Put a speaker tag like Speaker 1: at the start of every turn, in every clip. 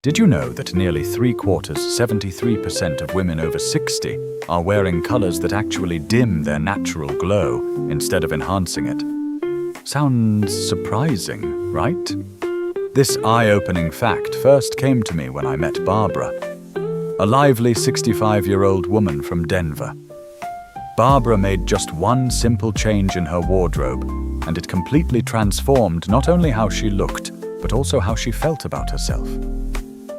Speaker 1: Did you know that nearly 73% of women over 60 are wearing colors that actually dim their natural glow instead of enhancing it? Sounds surprising, right? This eye-opening fact first came to me when I met Barbara, a lively 65-year-old woman from Denver. Barbara made just one simple change in her wardrobe, and it completely transformed not only how she looked, but also how she felt about herself.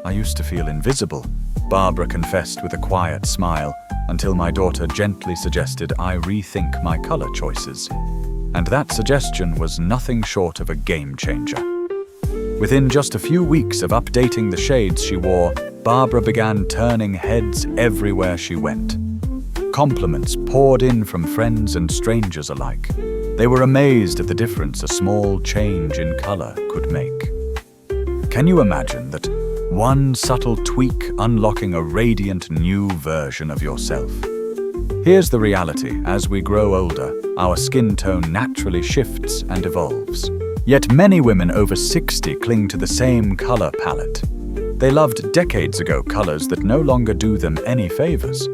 Speaker 1: I used to feel invisible, Barbara confessed with a quiet smile, until my daughter gently suggested I rethink my color choices. And that suggestion was nothing short of a game changer. Within just a few weeks of updating the shades she wore, Barbara began turning heads everywhere she went. Compliments poured in from friends and strangers alike. They were amazed at the difference a small change in color could make. Can you imagine that one subtle tweak unlocking a radiant new version of yourself? Here's the reality: as we grow older, our skin tone naturally shifts and evolves. Yet many women over 60 cling to the same color palette. They loved decades ago colors that no longer do them any favors.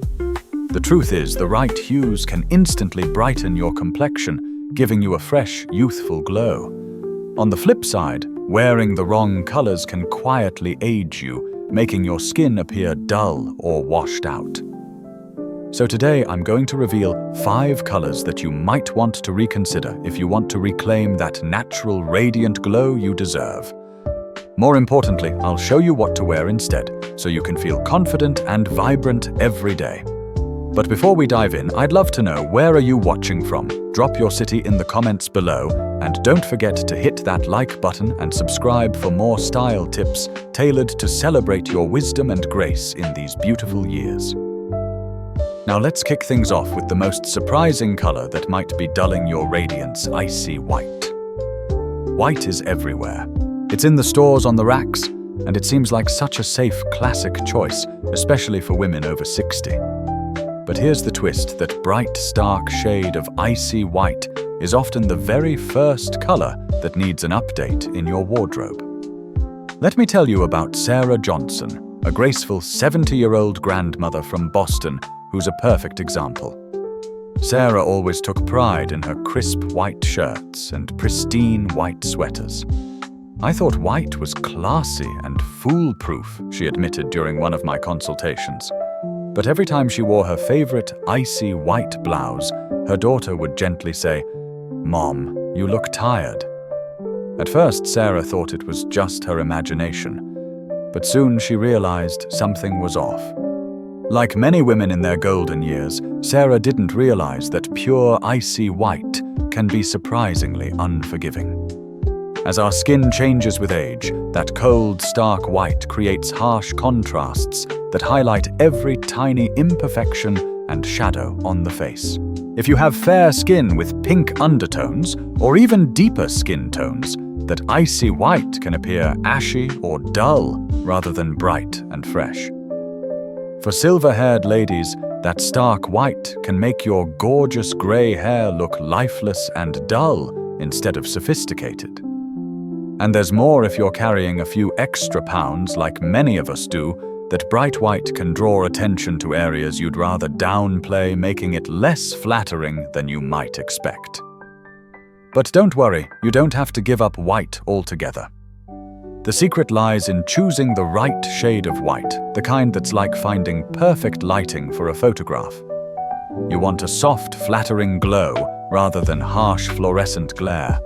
Speaker 1: The truth is, the right hues can instantly brighten your complexion, giving you a fresh, youthful glow. On the flip side, wearing the wrong colors can quietly age you, making your skin appear dull or washed out. So today I'm going to reveal 5 colors that you might want to reconsider if you want to reclaim that natural, radiant glow you deserve. More importantly, I'll show you what to wear instead, so you can feel confident and vibrant every day. But before we dive in, I'd love to know, where are you watching from? Drop your city in the comments below, and don't forget to hit that like button and subscribe for more style tips tailored to celebrate your wisdom and grace in these beautiful years. Now let's kick things off with the most surprising color that might be dulling your radiance: icy white. White is everywhere. It's in the stores, on the racks, and it seems like such a safe, classic choice, especially for women over 60. But here's the twist: that bright, stark shade of icy white is often the very first color that needs an update in your wardrobe. Let me tell you about Sarah Johnson, a graceful 70-year-old grandmother from Boston who's a perfect example. Sarah always took pride in her crisp white shirts and pristine white sweaters. "I thought white was classy and foolproof," she admitted during one of my consultations. But every time she wore her favorite icy white blouse, her daughter would gently say, "Mom, you look tired." At first, Sarah thought it was just her imagination, but soon she realized something was off. Like many women in their golden years, Sarah didn't realize that pure icy white can be surprisingly unforgiving. As our skin changes with age, that cold, stark white creates harsh contrasts that highlight every tiny imperfection and shadow on the face. If you have fair skin with pink undertones, or even deeper skin tones, that icy white can appear ashy or dull rather than bright and fresh. For silver-haired ladies, that stark white can make your gorgeous gray hair look lifeless and dull instead of sophisticated. And there's more if you're carrying a few extra pounds, like many of us do. That bright white can draw attention to areas you'd rather downplay, making it less flattering than you might expect. But don't worry, you don't have to give up white altogether. The secret lies in choosing the right shade of white, the kind that's like finding perfect lighting for a photograph. You want a soft, flattering glow rather than harsh, fluorescent glare.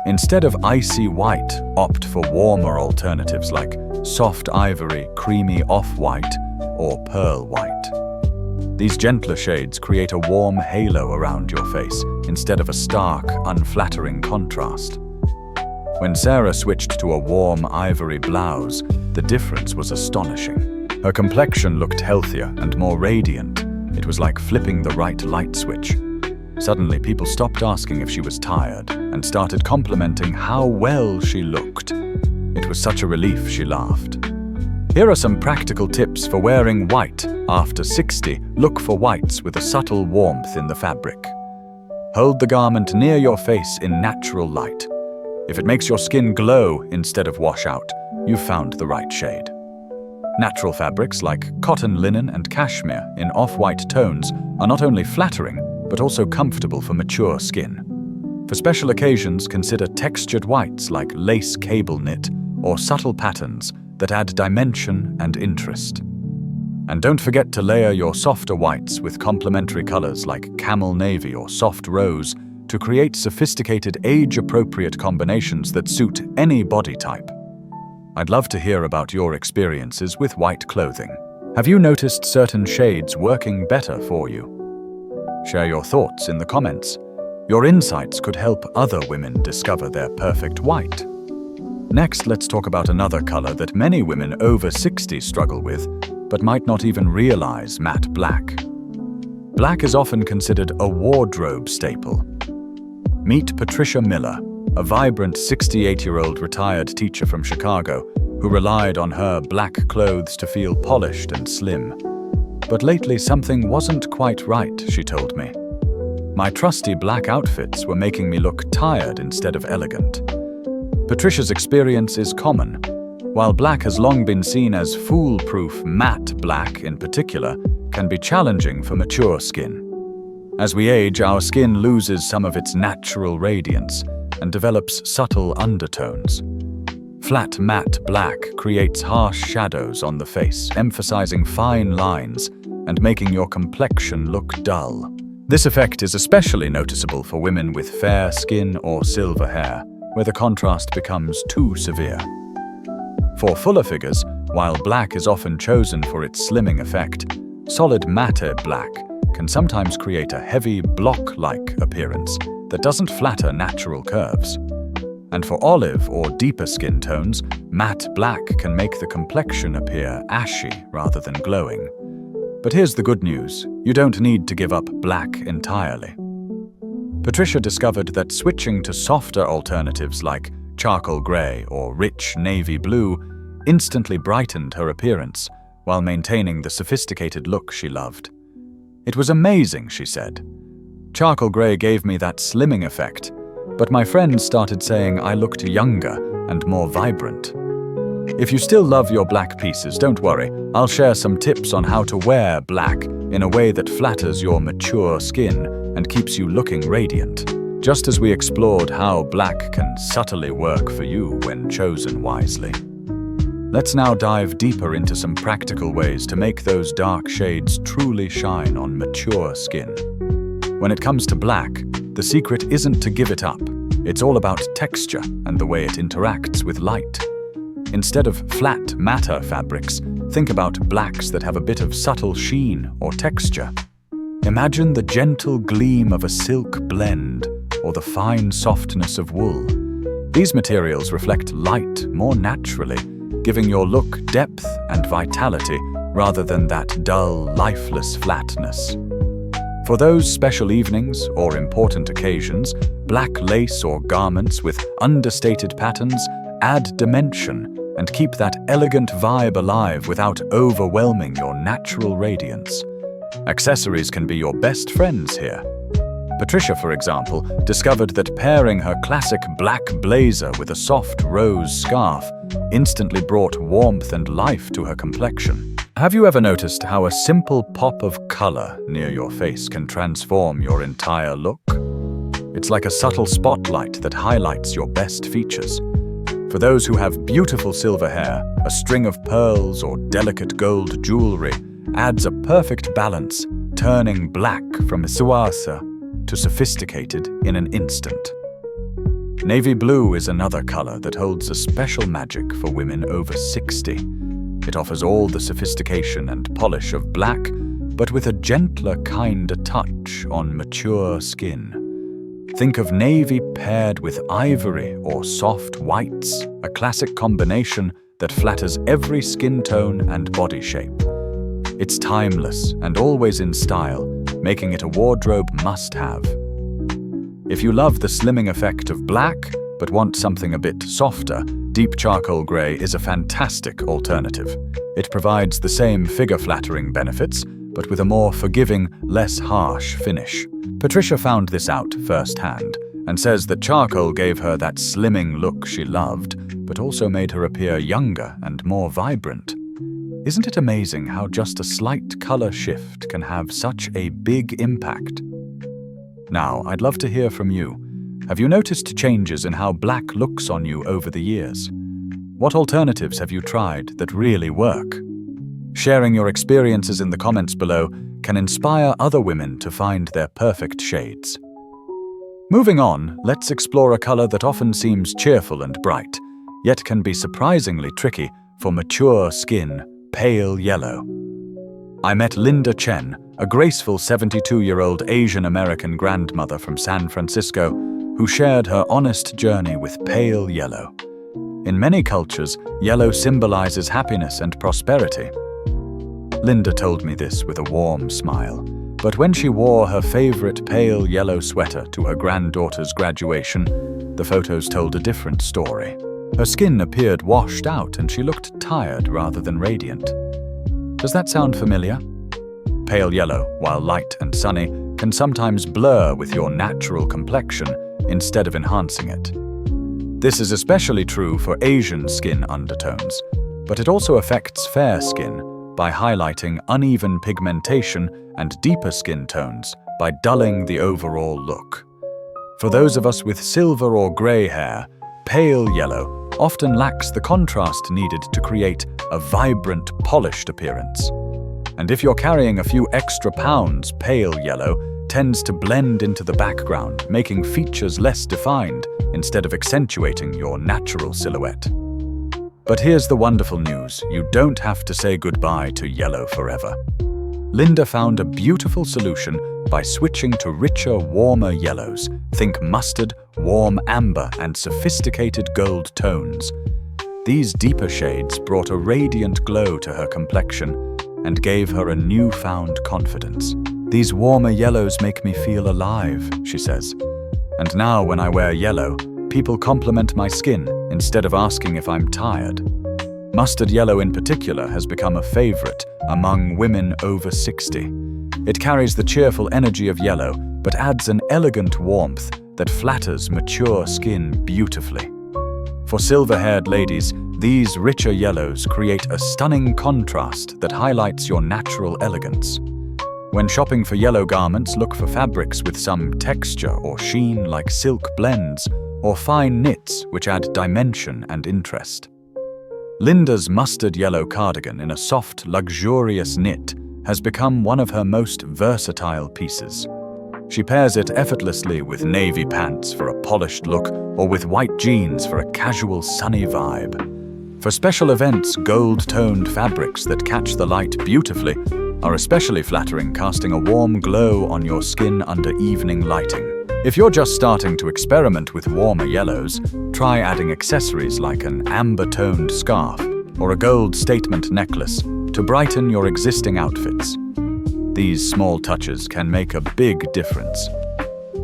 Speaker 1: Instead of icy white, opt for warmer alternatives like soft ivory, creamy off-white, or pearl white. These gentler shades create a warm halo around your face instead of a stark, unflattering contrast. When Sarah switched to a warm ivory blouse, the difference was astonishing. Her complexion looked healthier and more radiant. It was like flipping the right light switch. Suddenly, people stopped asking if she was tired and started complimenting how well she looked. It was such a relief, she laughed. Here are some practical tips for wearing white after 60. Look for whites with a subtle warmth in the fabric. Hold the garment near your face in natural light. If it makes your skin glow instead of wash out, you've found the right shade. Natural fabrics like cotton, linen, and cashmere in off-white tones are not only flattering, but also comfortable for mature skin. For special occasions, consider textured whites like lace cable knit or subtle patterns that add dimension and interest. And don't forget to layer your softer whites with complementary colors like camel navy or soft rose to create sophisticated age-appropriate combinations that suit any body type. I'd love to hear about your experiences with white clothing. Have you noticed certain shades working better for you? Share your thoughts in the comments. Your insights could help other women discover their perfect white. Next, let's talk about another color that many women over 60 struggle with, but might not even realize: matte black. Black is often considered a wardrobe staple. Meet Patricia Miller, a vibrant 68-year-old retired teacher from Chicago who relied on her black clothes to feel polished and slim. But lately something wasn't quite right, she told me. My trusty black outfits were making me look tired instead of elegant. Patricia's experience is common. While black has long been seen as foolproof, matte black in particular can be challenging for mature skin. As we age, our skin loses some of its natural radiance and develops subtle undertones. Flat matte black creates harsh shadows on the face, emphasizing fine lines and making your complexion look dull. This effect is especially noticeable for women with fair skin or silver hair, where the contrast becomes too severe. For fuller figures, while black is often chosen for its slimming effect, solid matte black can sometimes create a heavy, block-like appearance that doesn't flatter natural curves. And for olive or deeper skin tones, matte black can make the complexion appear ashy rather than glowing. But here's the good news: you don't need to give up black entirely. Patricia discovered that switching to softer alternatives like charcoal gray or rich navy blue instantly brightened her appearance while maintaining the sophisticated look she loved. It was amazing, she said. Charcoal gray gave me that slimming effect, but my friends started saying I looked younger and more vibrant. If you still love your black pieces, don't worry. I'll share some tips on how to wear black in a way that flatters your mature skin and keeps you looking radiant, just as we explored how black can subtly work for you when chosen wisely. Let's now dive deeper into some practical ways to make those dark shades truly shine on mature skin. When it comes to black, the secret isn't to give it up. It's all about texture and the way it interacts with light. Instead of flat, matte fabrics, think about blacks that have a bit of subtle sheen or texture. Imagine the gentle gleam of a silk blend or the fine softness of wool. These materials reflect light more naturally, giving your look depth and vitality rather than that dull, lifeless flatness. For those special evenings or important occasions, black lace or garments with understated patterns add dimension and keep that elegant vibe alive without overwhelming your natural radiance. Accessories can be your best friends here. Patricia, for example, discovered that pairing her classic black blazer with a soft rose scarf instantly brought warmth and life to her complexion. Have you ever noticed how a simple pop of color near your face can transform your entire look? It's like a subtle spotlight that highlights your best features. For those who have beautiful silver hair, a string of pearls or delicate gold jewelry adds a perfect balance, turning black from suave to sophisticated in an instant. Navy blue is another color that holds a special magic for women over 60. It offers all the sophistication and polish of black, but with a gentler, kinder touch on mature skin. Think of navy paired with ivory or soft whites, a classic combination that flatters every skin tone and body shape. It's timeless and always in style, making it a wardrobe must-have. If you love the slimming effect of black, but want something a bit softer, deep charcoal gray is a fantastic alternative. It provides the same figure-flattering benefits, but with a more forgiving, less harsh finish. Patricia found this out firsthand, and says that charcoal gave her that slimming look she loved, but also made her appear younger and more vibrant. Isn't it amazing how just a slight color shift can have such a big impact? Now, I'd love to hear from you. Have you noticed changes in how black looks on you over the years? What alternatives have you tried that really work? Sharing your experiences in the comments below can inspire other women to find their perfect shades. Moving on, let's explore a color that often seems cheerful and bright, yet can be surprisingly tricky for mature skin: pale yellow. I met Linda Chen, a graceful 72-year-old Asian American grandmother from San Francisco, who shared her honest journey with pale yellow. In many cultures, yellow symbolizes happiness and prosperity. Linda told me this with a warm smile, but when she wore her favorite pale yellow sweater to her granddaughter's graduation, the photos told a different story. Her skin appeared washed out and she looked tired rather than radiant. Does that sound familiar? Pale yellow, while light and sunny, can sometimes blur with your natural complexion instead of enhancing it. This is especially true for Asian skin undertones, but it also affects fair skin by highlighting uneven pigmentation and deeper skin tones by dulling the overall look. For those of us with silver or gray hair, pale yellow often lacks the contrast needed to create a vibrant, polished appearance. And if you're carrying a few extra pounds, pale yellow tends to blend into the background, making features less defined instead of accentuating your natural silhouette. But here's the wonderful news: you don't have to say goodbye to yellow forever. Linda found a beautiful solution by switching to richer, warmer yellows. Think mustard, warm amber, and sophisticated gold tones. These deeper shades brought a radiant glow to her complexion and gave her a newfound confidence. "These warmer yellows make me feel alive," she says. "And now when I wear yellow, people compliment my skin instead of asking if I'm tired." Mustard yellow in particular has become a favorite among women over 60. It carries the cheerful energy of yellow, but adds an elegant warmth that flatters mature skin beautifully. For silver-haired ladies, these richer yellows create a stunning contrast that highlights your natural elegance. When shopping for yellow garments, look for fabrics with some texture or sheen like silk blends or fine knits which add dimension and interest. Linda's mustard yellow cardigan in a soft, luxurious knit has become one of her most versatile pieces. She pairs it effortlessly with navy pants for a polished look or with white jeans for a casual, sunny vibe. For special events, gold-toned fabrics that catch the light beautifully are especially flattering, casting a warm glow on your skin under evening lighting. If you're just starting to experiment with warmer yellows, try adding accessories like an amber-toned scarf or a gold statement necklace to brighten your existing outfits. These small touches can make a big difference.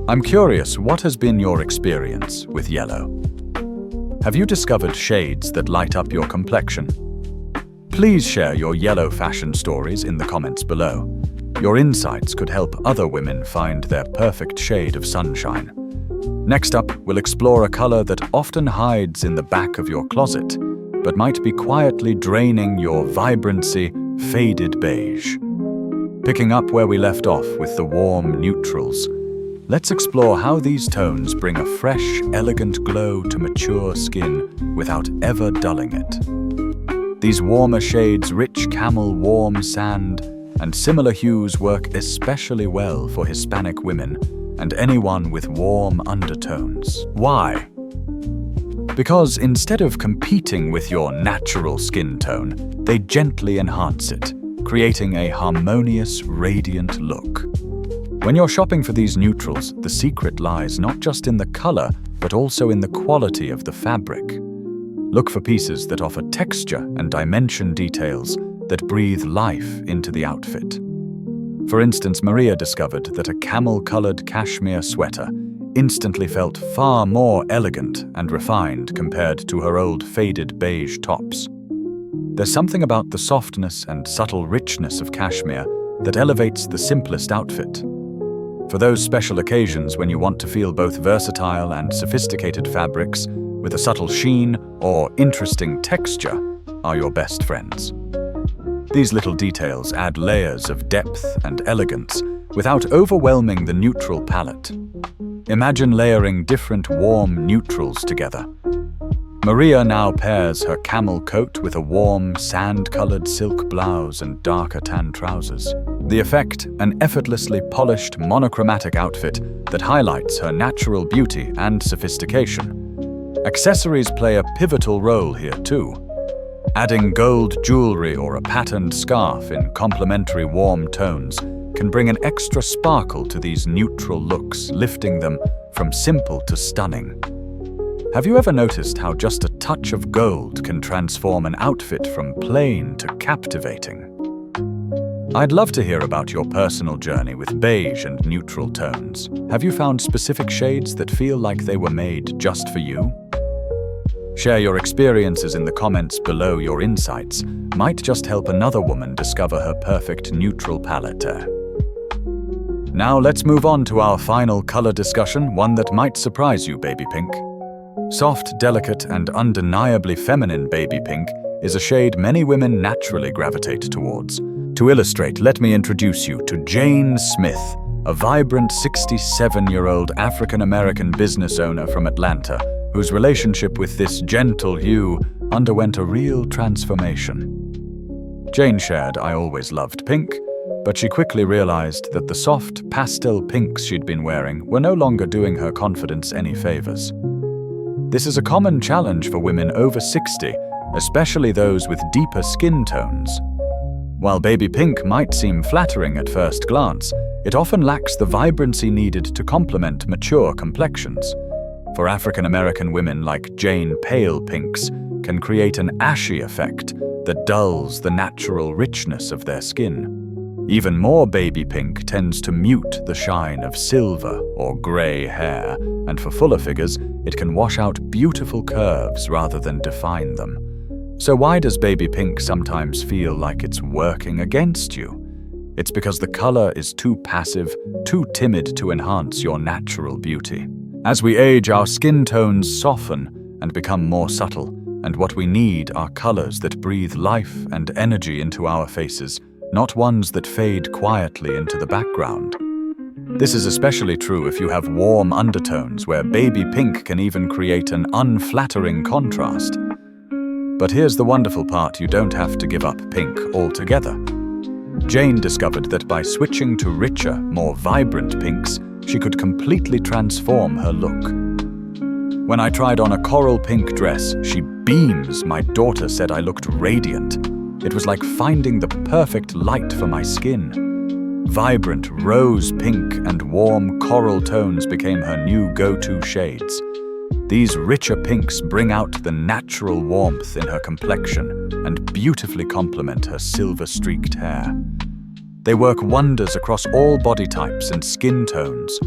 Speaker 1: I'm curious, what has been your experience with yellow? Have you discovered shades that light up your complexion? Please share your yellow fashion stories in the comments below. Your insights could help other women find their perfect shade of sunshine. Next up, we'll explore a color that often hides in the back of your closet, but might be quietly draining your vibrancy: faded beige. Picking up where we left off with the warm neutrals, let's explore how these tones bring a fresh, elegant glow to mature skin without ever dulling it. These warmer shades, rich camel, warm sand, and similar hues work especially well for Hispanic women and anyone with warm undertones. Why? Because instead of competing with your natural skin tone, they gently enhance it, creating a harmonious, radiant look. When you're shopping for these neutrals, the secret lies not just in the color, but also in the quality of the fabric. Look for pieces that offer texture and dimension details that breathe life into the outfit. For instance, Maria discovered that a camel-colored cashmere sweater instantly felt far more elegant and refined compared to her old faded beige tops. There's something about the softness and subtle richness of cashmere that elevates the simplest outfit. For those special occasions when you want to feel both versatile and sophisticated, fabrics with a subtle sheen or interesting texture are your best friends. These little details add layers of depth and elegance without overwhelming the neutral palette. Imagine layering different warm neutrals together. Maria now pairs her camel coat with a warm, sand-colored silk blouse and darker tan trousers. The effect, an effortlessly polished, monochromatic outfit that highlights her natural beauty and sophistication. Accessories play a pivotal role here too. Adding gold jewelry or a patterned scarf in complementary warm tones can bring an extra sparkle to these neutral looks, lifting them from simple to stunning. Have you ever noticed how just a touch of gold can transform an outfit from plain to captivating? I'd love to hear about your personal journey with beige and neutral tones. Have you found specific shades that feel like they were made just for you? Share your experiences in the comments below. Your insights might just help another woman discover her perfect neutral palette. Now let's move on to our final color discussion, one that might surprise you, baby pink. Soft, delicate, and undeniably feminine baby pink is a shade many women naturally gravitate towards. To illustrate, let me introduce you to Jane Smith, a vibrant 67-year-old African-American business owner from Atlanta, whose relationship with this gentle hue underwent a real transformation. Jane shared, "I always loved pink," but she quickly realized that the soft, pastel pinks she'd been wearing were no longer doing her confidence any favors. This is a common challenge for women over 60, especially those with deeper skin tones. While baby pink might seem flattering at first glance, it often lacks the vibrancy needed to complement mature complexions. For African-American women like Jane, pale pinks can create an ashy effect that dulls the natural richness of their skin. Even more baby pink tends to mute the shine of silver or gray hair, and for fuller figures, it can wash out beautiful curves rather than define them. So why does baby pink sometimes feel like it's working against you? It's because the color is too passive, too timid to enhance your natural beauty. As we age, our skin tones soften and become more subtle, and what we need are colors that breathe life and energy into our faces, not ones that fade quietly into the background. This is especially true if you have warm undertones, where baby pink can even create an unflattering contrast. But here's the wonderful part: you don't have to give up pink altogether. Jane discovered that by switching to richer, more vibrant pinks, she could completely transform her look. "When I tried on a coral pink dress, she beams. My daughter said I looked radiant. It was like finding the perfect light for my skin." Vibrant rose pink and warm coral tones became her new go-to shades. These richer pinks bring out the natural warmth in her complexion and beautifully complement her silver-streaked hair. They work wonders across all body types and skin tones.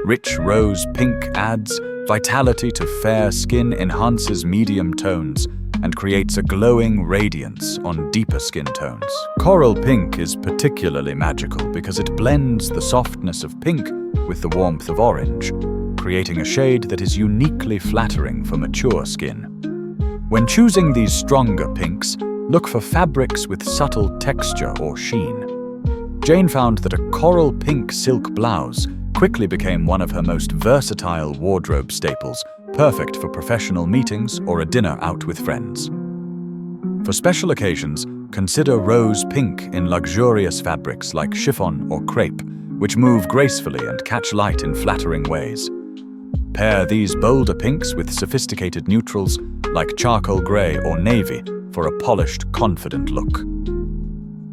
Speaker 1: Rich rose pink adds vitality to fair skin, enhances medium tones, and creates a glowing radiance on deeper skin tones. Coral pink is particularly magical because it blends the softness of pink with the warmth of orange, creating a shade that is uniquely flattering for mature skin. When choosing these stronger pinks, look for fabrics with subtle texture or sheen. Jane found that a coral pink silk blouse quickly became one of her most versatile wardrobe staples, perfect for professional meetings or a dinner out with friends. For special occasions, consider rose pink in luxurious fabrics like chiffon or crepe, which move gracefully and catch light in flattering ways. Pair these bolder pinks with sophisticated neutrals like charcoal gray or navy for a polished, confident look.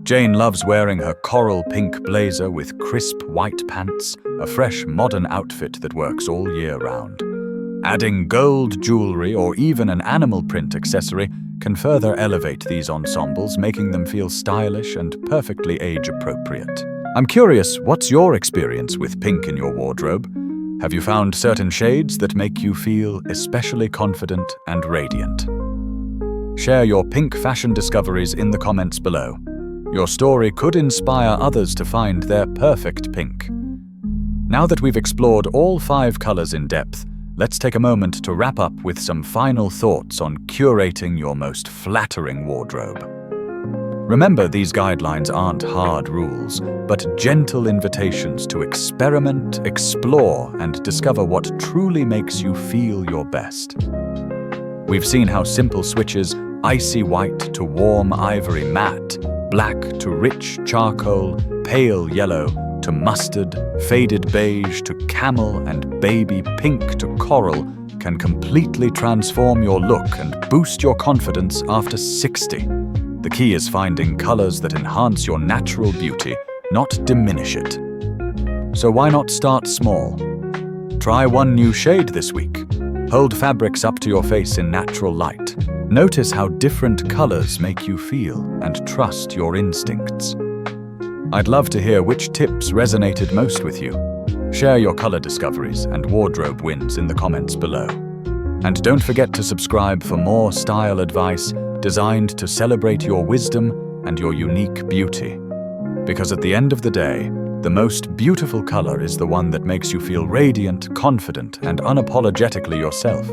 Speaker 1: Jane loves wearing her coral pink blazer with crisp white pants, a fresh, modern outfit that works all year round. Adding gold jewelry or even an animal print accessory can further elevate these ensembles, making them feel stylish and perfectly age-appropriate. I'm curious, what's your experience with pink in your wardrobe? Have you found certain shades that make you feel especially confident and radiant? Share your pink fashion discoveries in the comments below. Your story could inspire others to find their perfect pink. Now that we've explored all 5 colors in depth, let's take a moment to wrap up with some final thoughts on curating your most flattering wardrobe. Remember, these guidelines aren't hard rules, but gentle invitations to experiment, explore, and discover what truly makes you feel your best. We've seen how simple switches, icy white to warm ivory matte, black to rich charcoal, pale yellow to mustard, faded beige to camel, and baby pink to coral can completely transform your look and boost your confidence after 60. The key is finding colors that enhance your natural beauty, not diminish it. So why not start small? Try one new shade this week. Hold fabrics up to your face in natural light. Notice how different colors make you feel, and trust your instincts. I'd love to hear which tips resonated most with you. Share your color discoveries and wardrobe wins in the comments below. And don't forget to subscribe for more style advice designed to celebrate your wisdom and your unique beauty. Because at the end of the day, the most beautiful color is the one that makes you feel radiant, confident, and unapologetically yourself.